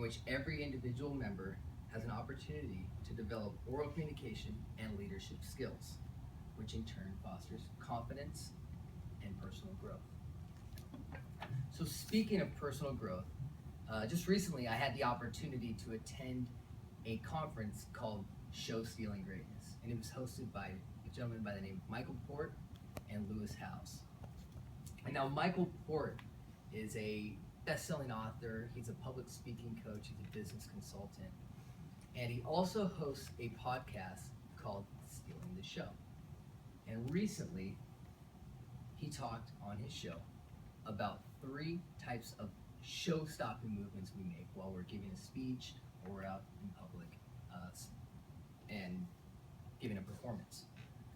in which every individual member has an opportunity to develop oral communication and leadership skills, which in turn fosters confidence and personal growth. So speaking of personal growth, just recently I had the opportunity to attend a conference called Show Stealing Greatness, and it was hosted by a gentleman by the name of Michael Port and Lewis Howes. And now Michael Port is a best-selling author, he's a public speaking coach, he's a business consultant, and he also hosts a podcast called Stealing the Show. And recently, he talked on his show about 3 types of show-stopping movements we make while we're giving a speech or we're out in public and giving a performance.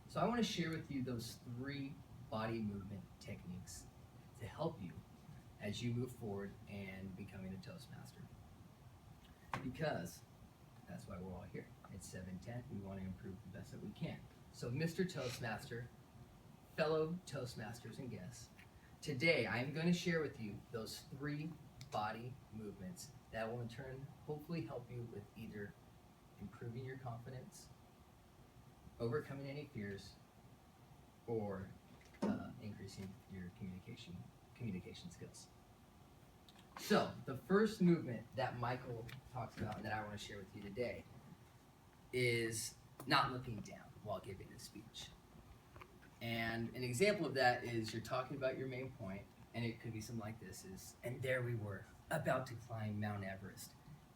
So I want to share with you those 3 body movement techniques to help you as you move forward and becoming a Toastmaster. Because that's why we're all here. It's 7:10. We want to improve the best that we can. So Mr. Toastmaster, fellow Toastmasters and guests, today I'm going to share with you those 3 body movements that will in turn hopefully help you with either improving your confidence, overcoming any fears, or increasing your communication skills. So the first movement that Michael talks about and that I want to share with you today is not looking down while giving a speech. And an example of that is you're talking about your main point, and it could be something like this and there we were, about to climb Mount Everest,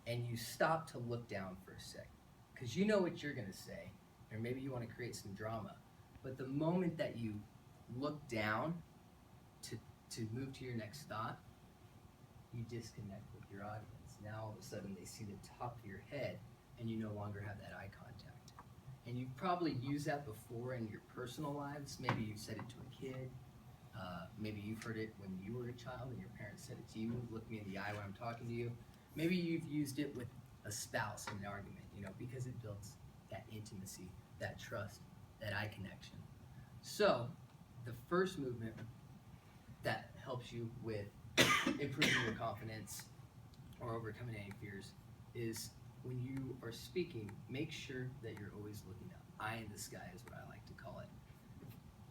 and you stop to look down for a sec, because you know what you're going to say, or maybe you want to create some drama, but the moment that you look down to move to your next thought, you disconnect with your audience. Now all of a sudden they see the top of your head, and you no longer have that eye contact. And you've probably used that before in your personal lives. Maybe you've said it to a kid. Maybe you've heard it when you were a child and your parents said it to you. Look me in the eye when I'm talking to you. Maybe you've used it with a spouse in an argument, because it builds that intimacy, that trust, that eye connection. So the first movement that helps you with improving your confidence or overcoming any fears is when you are speaking, make sure that you're always looking up. Eye in the sky is what I like to call it.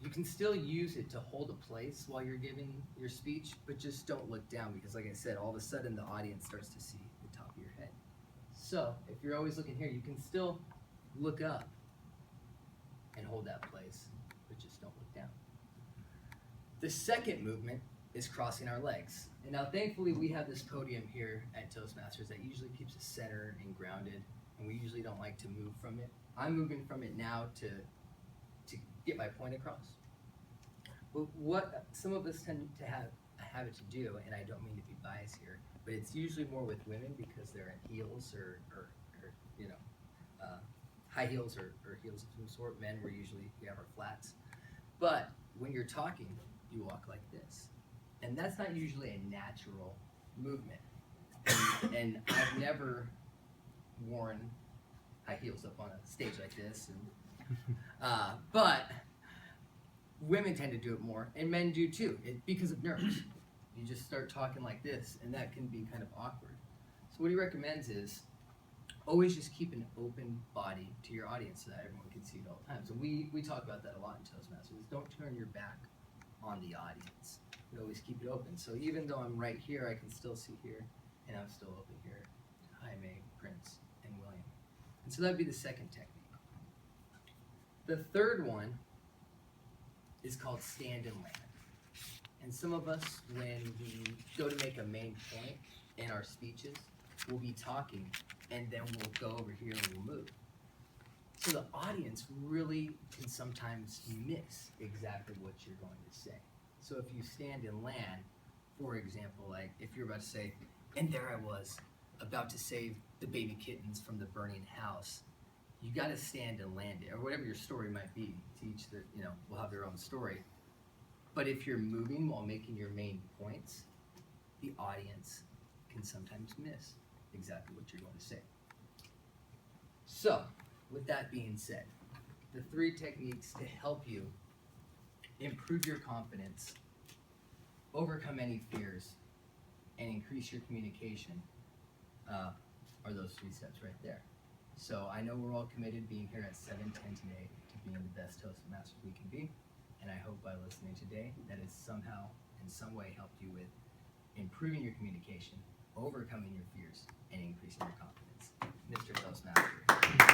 You can still use it to hold a place while you're giving your speech, but just don't look down, because like I said, all of a sudden the audience starts to see the top of your head. So if you're always looking here, you can still look up and hold that place, but just don't look down. The second movement is crossing our legs. And now thankfully we have this podium here at Toastmasters that usually keeps us centered and grounded, and we usually don't like to move from it. I'm moving from it now to get my point across. But what some of us tend to have a habit to do, and I don't mean to be biased here, but it's usually more with women because they're in heels or high heels or heels of some sort. Men, we have our flats. But when you're talking, you walk like this. And that's not usually a natural movement. And I've never worn high heels up on a stage like this. But women tend to do it more, and men do too, because of nerves. You just start talking like this, and that can be kind of awkward. So what he recommends is always just keep an open body to your audience so that everyone can see it all the time. So we talk about that a lot in Toastmasters. Don't turn your back on the audience. You always keep it open. So even though I'm right here, I can still see here, and I'm still open here to Jaime, Prince, and William. And so that'd be the second technique. The third one is called stand and land. And some of us, when we go to make a main point in our speeches, we'll be talking, and then we'll go over here and we'll move. So the audience really can sometimes miss exactly what you're going to say. So if you stand and land, for example, like if you're about to say, and there I was, about to save the baby kittens from the burning house, you got to stand and land it, or whatever your story might be. To each, will have their own story. But if you're moving while making your main points, the audience can sometimes miss exactly what you're going to say. So, with that being said, the 3 techniques to help you improve your confidence, overcome any fears, and increase your communication are those 3 steps right there. So I know we're all committed being here at 7:10 today to being the best Toastmasters we can be, and I hope by listening today that it's somehow in some way helped you with improving your communication, overcoming your fears, and increasing your confidence. Mr. Toastmaster.